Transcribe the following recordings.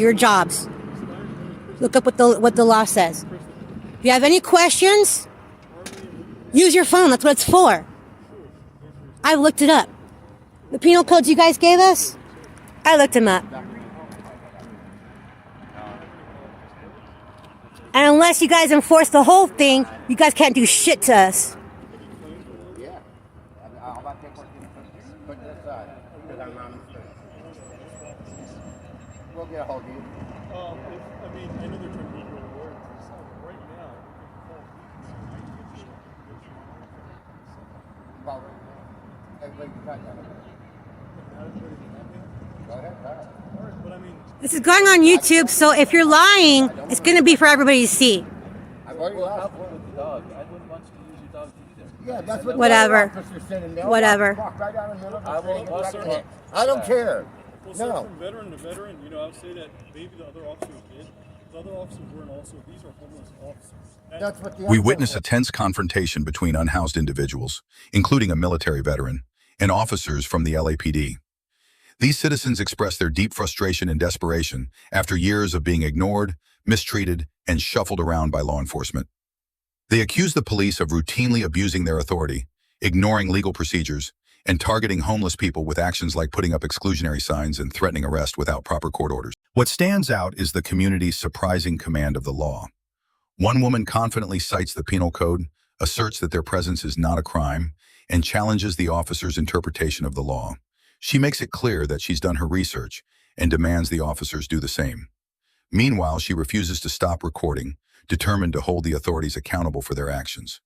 your jobs. Look up what the law says. If you have any questions, use your phone. That's what it's for. I've looked it up. The penal codes you guys gave us, I looked them up. And unless you guys enforce the whole thing, you guys can't do shit to us. Yeah. I'll take what you put this aside. Because I'm not we'll get a hold of you. I mean, I know they're trying to meet your words. Right now, Well, everybody can cut that. Go ahead, all right. But I mean, This is going on YouTube, so if you're lying, it's going to be for everybody to see. I've already lost with the dog. I wouldn't want you to use your dog either. Yeah, that's what Whatever. the officer's sitting there. Whatever. Walk right down the middle of the I will- street and I'll wreck serve your it. head. I don't care. well, so No. from veteran to veteran, you know, I would say that maybe the other officers did. The other officers weren't also. These are homeless officers. And That's what the We other witness one a tense confrontation between unhoused individuals, including a military veteran, and officers from the LAPD. These citizens express their deep frustration and desperation after years of being ignored, mistreated, and shuffled around by law enforcement. They accuse the police of routinely abusing their authority, ignoring legal procedures, and targeting homeless people with actions like putting up exclusionary signs and threatening arrest without proper court orders. What stands out is the community's surprising command of the law. One woman confidently cites the penal code, asserts that their presence is not a crime, and challenges the officer's interpretation of the law. She makes it clear that she's done her research and demands the officers do the same. Meanwhile, she refuses to stop recording, determined to hold the authorities accountable for their actions.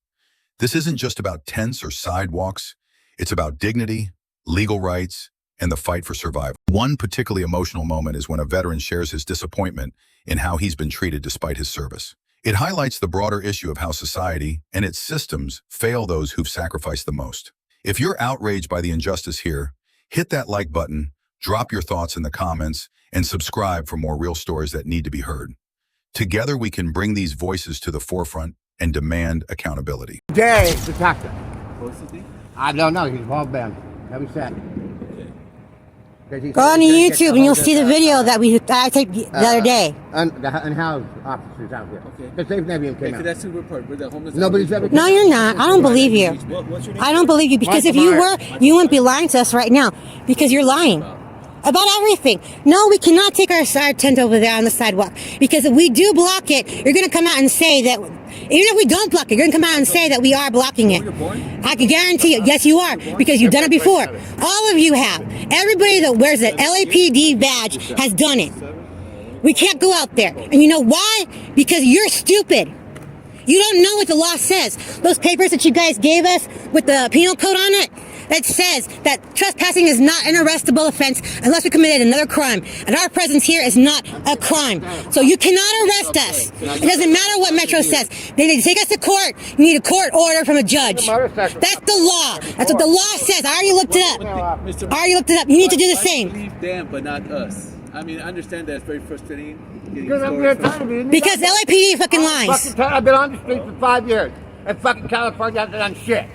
This isn't just about tents or sidewalks. It's about dignity, legal rights, and the fight for survival. One particularly emotional moment is when a veteran shares his disappointment in how he's been treated despite his service. It highlights the broader issue of how society and its systems fail those who've sacrificed the most. If you're outraged by the injustice here, hit that like button, drop your thoughts in the comments, and subscribe for more real stories that need to be heard. Together, we can bring these voices to the forefront and demand accountability. Jay, the doctor. What's the thing? I don't know. He's ball bound. Let me check. Go on to YouTube and you'll see the video that I took the other day. The unhoused officers out here. Okay. Because they've never even came Okay, out. that's who we're part. We're the homeless. Nobody's ever. No, you're not. I don't believe you. what's your name? I don't believe you because if you were, you wouldn't be lying to us right now because you're lying about everything. No, we cannot take our tent over there on the sidewalk because if we do block it, you're going to come out and say that, even if we don't block it, you're going to come out and say that we are blocking it. I can guarantee you, yes, you are, because you've done it before. All of you have. Everybody that wears the LAPD badge has done it. We can't go out there. And you know why? Because you're stupid. You don't know what the law says. Those papers that you guys gave us with the penal code on it, that says that trespassing is not an arrestable offense unless we committed another crime. And our presence here is not a crime. So you cannot arrest us. It doesn't matter what Metro says. They need to take us to court. You need a court order from a judge. That's the law. That's what the law says. I already looked it up. I already looked it up. You need to do the same. Believe them, but not us. I mean, I understand that it's very frustrating. Because I'm here telling you. Because LAPD fucking lies. I've been on the street for 5 years. And fucking California hasn't done shit.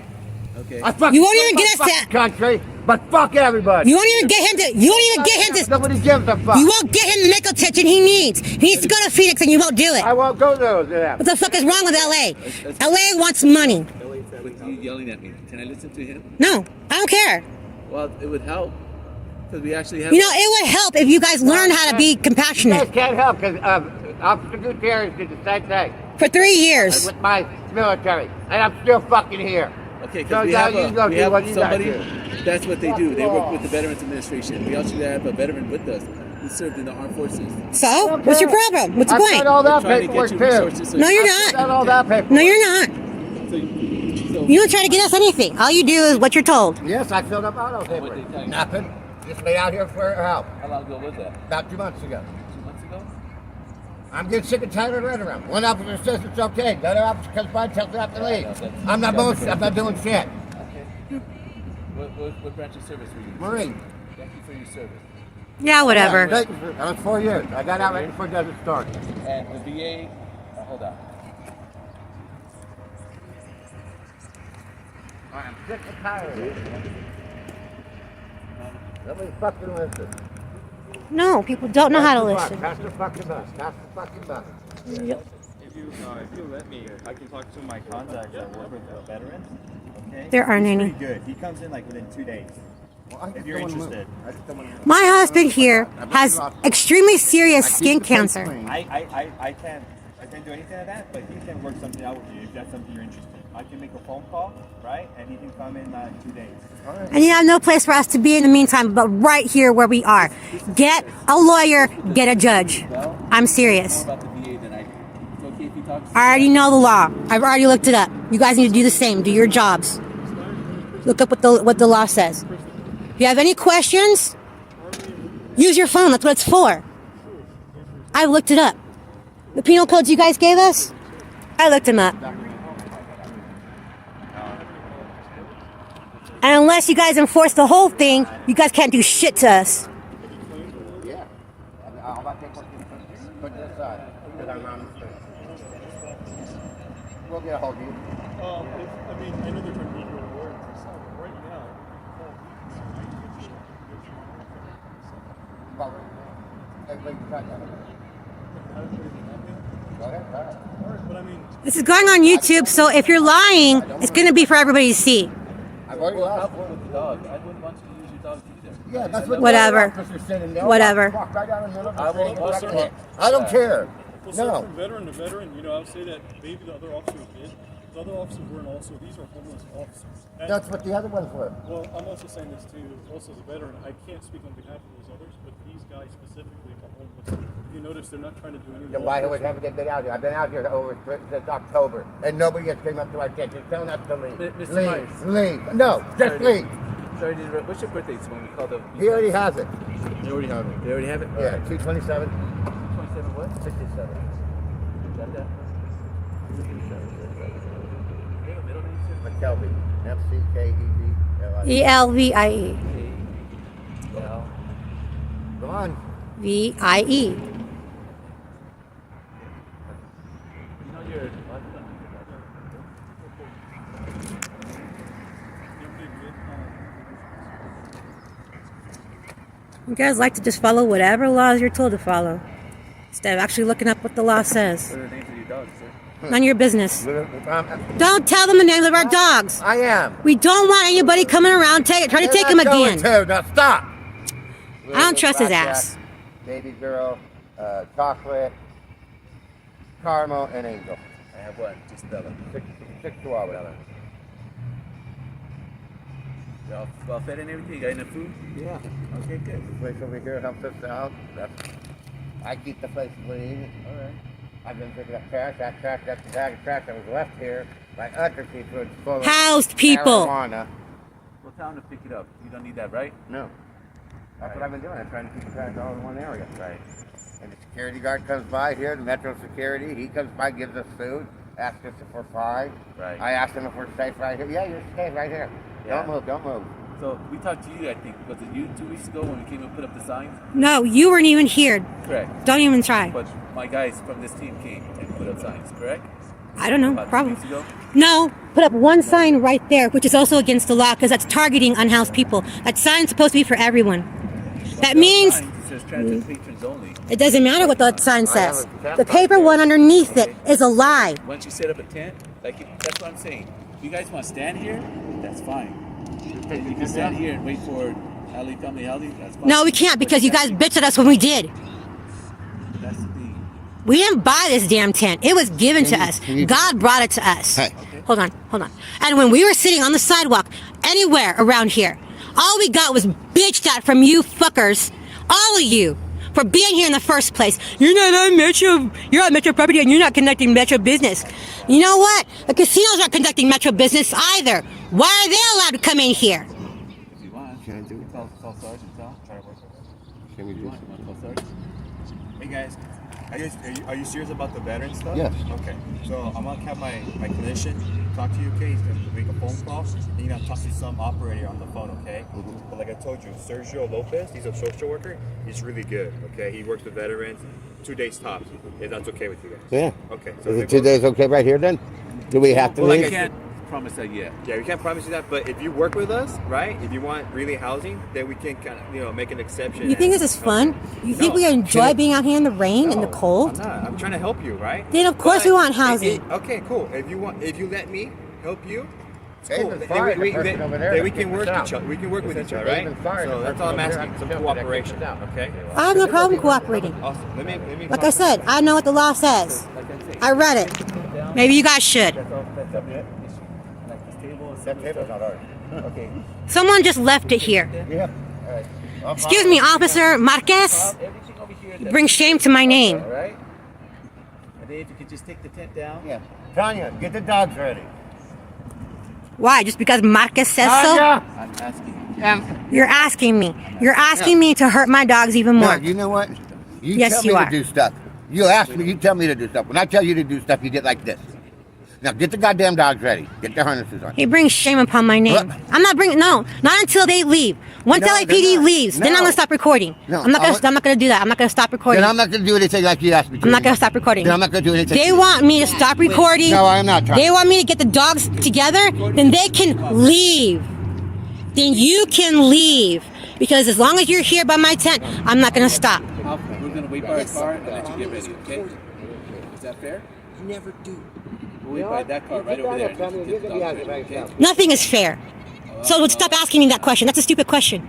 Okay. I fucking You won't even get us fucking country, but fuck everybody. You won't even get him to. You won't even get him to. Nobody gives a fuck. You won't get him the medical attention he needs. He needs to go to Phoenix, and you won't do it. I won't go there. What the fuck is wrong with LA? LA wants money. With you yelling at me, can I listen to him? No, I don't care. Well, it would help because we actually have. You know, it would help if you guys learn how to be You guys compassionate. can't help because Officer Gutierrez did the same thing For 3 years. with my military, and I'm still fucking here. Okay, So because we now have, you go we do have what you gotta somebody. do. That's what they do. They work with the Veterans Administration. We also have a veteran with us who served in the armed forces. So, what's your problem? What's the I've done all point? that Trying to paperwork get you too. resources. So No, you're I've done not. all that paperwork. No, you're not. So You don't try to get us anything. All you do is what you're told. Yes, I filled up auto What they paperwork. tell you? Nothing. Just lay out here for help. how long ago was that? About 2 months ago. 2 months ago? I'm getting sick and tired of running around. One officer says it's okay. The other officer comes by and tells me I have to leave. I'm not bullshit. I'm not doing shit. Okay. What branch of service were you? Marine. Thank you for your service. Yeah, whatever. Thank you. That was 4 years. I got out right before Desert Storm. And the VA. Hold on. I'm sick and tired of it. Nobody fucking listens. No, people don't know how to listen. Pass the fucking bus. Pass the fucking bus. Yep. If you let me, I can talk to my contacts that work with veterans. Okay. There aren't He's any. pretty good. He comes in like within 2 days. If you're interested. My husband here has extremely serious skin cancer. I can't do anything of that, but he can work something out with you if that's something you're interested in. I can make a phone call, right? And he can come in 2 days. And you have no place for us to be in the meantime, but right here where we are. Get a lawyer, get a judge. I'm serious. More about the VA than I do. It's okay if he talks. I already know the law. I've already looked it up. You guys need to do the same. Do your jobs. Look up what the law says. If you have any questions, use your phone. That's what it's for. I looked it up. The penal codes you guys gave us, I looked them up. And unless you guys enforce the whole thing, you guys can't do shit to us. Yeah. How about take what you put this aside? Because I'm on the street. We'll get a hold of you. I mean, I know they're trying to meet you at work. Right now, Well, everybody try that. Go ahead, try it. but I mean, This is going on YouTube, so if you're lying, it's going to be for everybody to see. I've already lost. Have one with the dog. I wouldn't want you to use your dog either. Yeah, that's what Whatever. the officers said in there. Whatever. Walk right down the middle of the I street will- and I'll direct serve hit. it. I don't care. well, so No. from veteran to veteran, I would say that maybe the other officers did. The other officers weren't also. These are homeless officers. And, That's what the other ones were. well, I'm also saying this too. Also, as a veteran, I can't speak on behalf of those others, but these guys specifically are homeless. If you notice, they're not trying to do anything. Then why haven't they been out here? I've been out here since October, and nobody has came up to our attention telling us to leave. Mr. Leave. Myers. Leave. No, just leave. Sorry to interrupt. What's your birthday? So when we call the. He already has it. They already have it. They already have it? Yeah, 227. 27 what? 67. Got that? Do you have a middle name, sir? McKelvey. McKelvie. ELVIE. Well, Come on. VIE. you know your. You guys like to just follow whatever laws you're told to follow, instead of actually looking up what the law says. What are the names of your dogs, sir? None of your business. I'm- Don't tell them the names of our dogs. I am. We don't want anybody coming around trying to take him You're not again. going to. Now stop. I don't trust his Blackjack, ass. Baby girl, chocolate, caramel, and angel. I have one. Just Bella. Six chihuahuas. You're all well fed and everything? You got enough food? Yeah. Okay, good. This place over here helps us out. I keep the place clean. Alright. I've been picking up trash. That's the bag of trash that was left here by other people. It's full of Housed people. marijuana. Well, tell them to pick it up. You don't need that, right? No. That's what I've been doing. I'm trying to keep the trash all in one area. Right. And the security guard comes by here, the Metro Security. He comes by, gives us food, asks us if we're fine. Right. I asked him if we're safe right here. Yeah, you're safe right here. Yeah. Don't move. So we talked to you, I think, was it you 2 weeks ago when we came and put up the signs? No, you weren't even here. Correct. Don't even try. But my guys from this team came and put up signs, correct? I don't know. About 2 Probably. weeks ago? No, put up one sign right there, which is also against the law because that's targeting unhoused people. That sign's supposed to be for everyone. That means Signs, it says transit patrons only. it doesn't matter what that sign says. The paper one underneath it is a lie. Once you set up a tent, that's what I'm saying. If you guys want to stand here, that's fine. If you can stand here and wait for Ali Family Healthy, that's fine. No, we can't because you guys bitched at us when we did. That's the thing. We didn't buy this damn tent. It was given to us. can you- God brought it to us. Hey. Hold on. And when we were sitting on the sidewalk, anywhere around here, all we got was bitched at from you fuckers, all of you, for being here in the first place. You're not on Metro. You're on Metro property and you're not conducting Metro business. You know what? The casinos aren't conducting Metro business either. Why are they allowed to come in here? If you want, Can I do it? call Sergeant, try to work with us. Can we If you do want, you want to call Sergeant? hey guys, are you serious about the veteran stuff? Yes. Okay. So I'm gonna have my clinician talk to you. Okay, he's gonna make a phone call. And you're gonna talk to some operator on the phone. Okay. But like I told you, Sergio Lopez, he's a social worker. He's really good. Okay. He works with veterans. 2 days tops. If that's okay with you guys. Yeah. Okay. Is it 2 days okay right here then? Do we have to Well, leave? like I said, promise that yet. Yeah, we can't promise you that, but if you work with us, right? If you want really housing, then we can kind of, make an exception. You think this is fun? You think we enjoy being out here in the rain and the cold? I'm not. I'm trying to help you, right? Then of course we want housing. Okay, cool. If you let me help you, it's They cool. even Then fired we the person over there then to we can kick work us each other. out. We can work with each other, They right? even fired So the that's all I'm person over asking. there Some to cooperation. kick us out. Okay. I have no problem cooperating. Awesome. Let me. Like I said, I know what the law says. I read it. Maybe you guys should. That's up there. Like this table is. That table's not ours. Okay. Someone just left it here. Yeah. All right. Excuse me, Officer Marquez. Everything over here. You bring shame to my name. All right. And then if you could just take the tent down. Yeah. Tanya, get the dogs ready. Why? Just because Marquez says so? Tanya! I'm asking. You're asking me. You're asking me to hurt my dogs even No, more. you know what? You Yes, tell you me are. to do stuff. You ask me, you tell me to do stuff. When I tell you to do stuff, you get like this. Now get the goddamn dogs ready. Get their harnesses on. He brings shame upon my name. What? I'm not bringing not until they leave. Once No, LAPD they're not. leaves, then No. I'm gonna stop recording. No, I'm not I want- gonna do that. I'm not gonna stop recording. Then I'm not going to do anything like you asked me to. I'm not gonna stop recording. Then I'm not going to do anything. They want me to stop recording. No, I am not trying. They want me to get the dogs together, then they can leave. Then you can leave. Because as long as you're here by my tent, I'm not gonna stop. We're gonna wait by our car and let you get ready. Okay? Is that fair? You never do. We'll wait by that car right over there. Tell me, you're going to be out here by yourself. Nothing is fair. So stop asking me that question. That's a stupid question.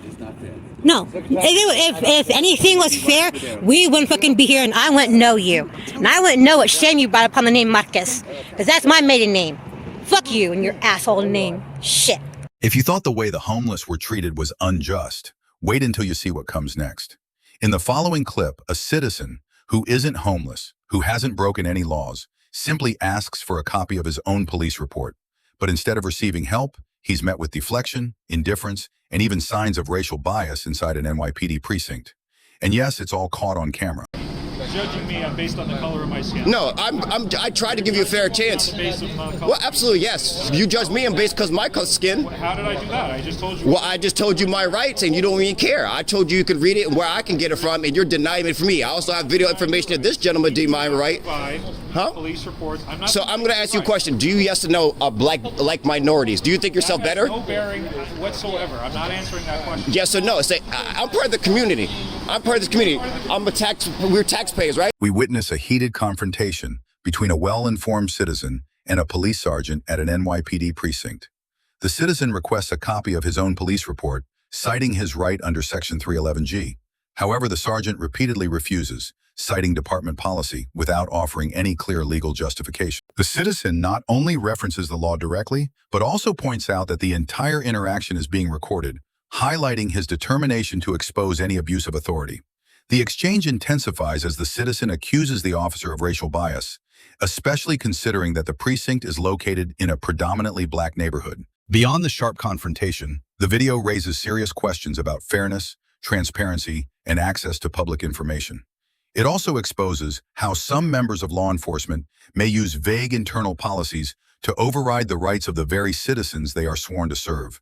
It's not fair. No. If anything was fair, we wouldn't fucking be here and I wouldn't know you. And I wouldn't know what shame you brought upon the name Marquez. Because that's my maiden name. Fuck you and your asshole name. Shit. If you thought the way the homeless were treated was unjust, wait until you see what comes next. In the following clip, a citizen who isn't homeless, who hasn't broken any laws, simply asks for a copy of his own police report. But instead of receiving help, he's met with deflection, indifference, and even signs of racial bias inside an NYPD precinct. And yes, it's all caught on camera. Judging me based on the color of my skin. No, I tried to give you a fair chance. Based on my color. Well, absolutely, yes. You judge me on based because my skin. How did I do that? I just told you. Well, I just told you my rights, and you don't even care. I told you you could read it and where I can get it from, and you're denying it from me. I also have video information that this gentleman did my right. Huh? Police reports. I'm not. So I'm going to ask you a question. Do you yes or no like minorities? Do you think yourself That has better? No bearing whatsoever. I'm not answering that question. Yes or no? Say I'm part of the community. I'm part of this community. We're taxpayers, right? We witness a heated confrontation between a well-informed citizen and a police sergeant at an NYPD precinct. The citizen requests a copy of his own police report, citing his right under Section 311G. However, the sergeant repeatedly refuses, citing department policy without offering any clear legal justification. The citizen not only references the law directly, but also points out that the entire interaction is being recorded, highlighting his determination to expose any abuse of authority. The exchange intensifies as the citizen accuses the officer of racial bias, especially considering that the precinct is located in a predominantly black neighborhood. Beyond the sharp confrontation, the video raises serious questions about fairness, transparency, and access to public information. It also exposes how some members of law enforcement may use vague internal policies to override the rights of the very citizens they are sworn to serve.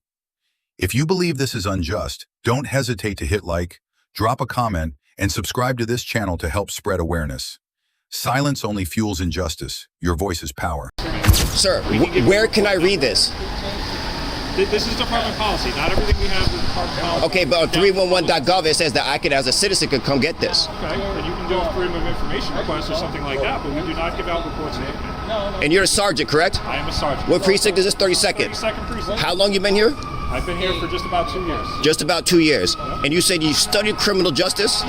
If you believe this is unjust, don't hesitate to hit like, drop a comment, and subscribe to this channel to help spread awareness. Silence only fuels injustice. Your voice is power. Sir, where can I read this? This is department policy. Not everything we have is department policy. Okay, but on 311.gov it says that I could, as a citizen, could come get this. Okay, and you can do a freedom of information request or something like that, but we do not give out reports of it. And you're a sergeant, correct? I am a sergeant. What precinct is this? 32nd. 32nd precinct. How long you been here? I've been here for just about 2 years. Just about 2 years. And you said you studied criminal justice?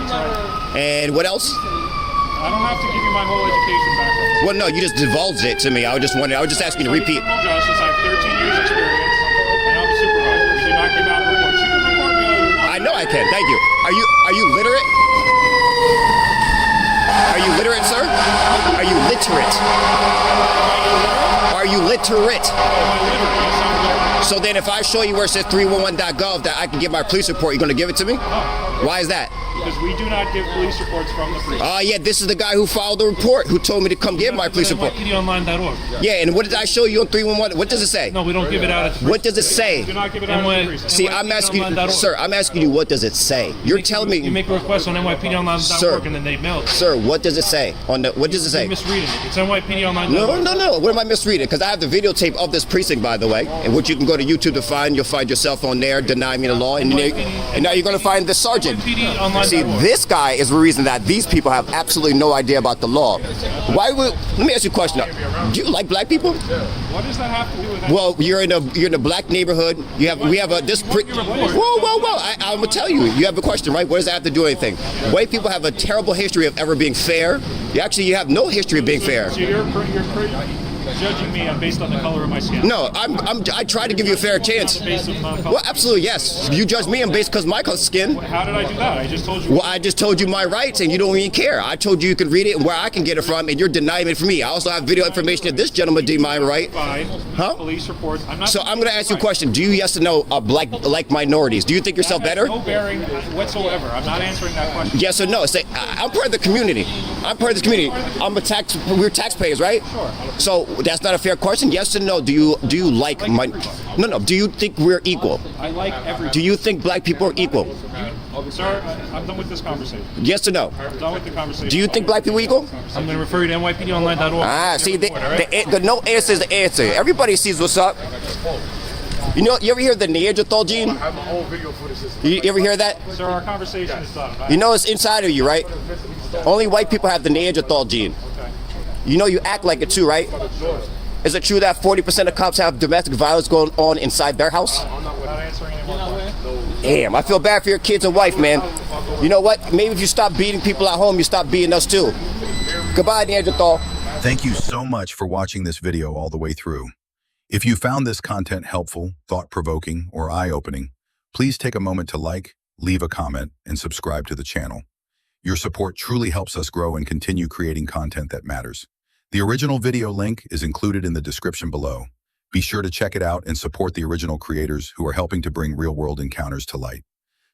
And what else? I don't have to give you my whole education background. Well, no, you just divulged it to me. I was just asking you to repeat. Criminal justice. I have 13 years experience, and I'm a supervisor. We do not give out reports. You can report me all you want. I know I can. Thank you. Are you literate? Are you literate, sir? Are you literate? Are you literate? So then if I show you where it says 311.gov that I can get my police report, you're going to give it to me? Why is that? Because we do not give police reports from the police. Yeah, this is the guy who filed the report who told me to come get my police report. NYPDonline.org. Yeah, and what did I show you on 311? What does it say? No, we don't give it out. What does it say? Do not give it out. See, I'm asking you, sir, I'm asking you, what does it say? You're telling me. You make a request on NYPDonline.org and then they mail it. Sir, what does it say? What does it say? You're misreading it. It's NYPDonline.org. No. What am I misreading? Because I have the videotape of this precinct, by the way, and which you can go to YouTube to find. You'll find yourself on there, deny me the law, and now you're going to find the sergeant. See, this guy is the reason that these people have absolutely no idea about the law. Let me ask you a question. Do you like black people? What does that have to do with that? Well, you're in a black neighborhood. We have Whoa! I'm gonna tell you. You have a question, right? What does that have to do with anything? White people have a terrible history of ever being fair. You have no history of being fair. So you're judging me based on the color of my skin. No, I try to give you a fair chance. Based on my color. Well, absolutely, yes. You judge me based because my skin. How did I do that? I just told you. Well, I just told you my rights, and you don't even care. I told you can read it and where I can get it from, and you're denying it from me. I also have video information that this gentleman did my right. Huh? Police reports. I'm going to ask you a question. Do you yes or no like minorities? Do you think yourself better? No bearing whatsoever. I'm not answering that question. Yes or no? Say, I'm part of the community. We're taxpayers, right? Sure. So that's not a fair question. Yes or no? Do you like No. Do you think we're equal? I like everyone. Do you think black people are equal? Sir, I'm done with this conversation. Yes or no? I'm done with the conversation. Do you think black people are equal? I'm going to refer you to NYPDonline.org. See, the no answer is the answer. Everybody sees what's up. You ever hear the Neanderthal gene? I have a whole video for this. You ever hear that? Sir, our conversation is done. It's inside of you, right? Only white people have the Neanderthal gene. Okay. You act like it too, right? Is it true that 40% of cops have domestic violence going on inside their house? I'm not answering any more questions. Damn, I feel bad for your kids and wife, man. You know what? Maybe if you stop beating people at home, you stop beating us too. Goodbye, Neanderthal. Thank you so much for watching this video all the way through. If you found this content helpful, thought-provoking, or eye-opening, please take a moment to like, leave a comment, and subscribe to the channel. Your support truly helps us grow and continue creating content that matters. The original video link is included in the description below. Be sure to check it out and support the original creators who are helping to bring real-world encounters to light.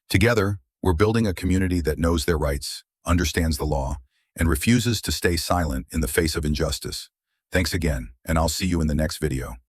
Together, we're building a community that knows their rights, understands the law, and refuses to stay silent in the face of injustice. Thanks again, and I'll see you in the next video.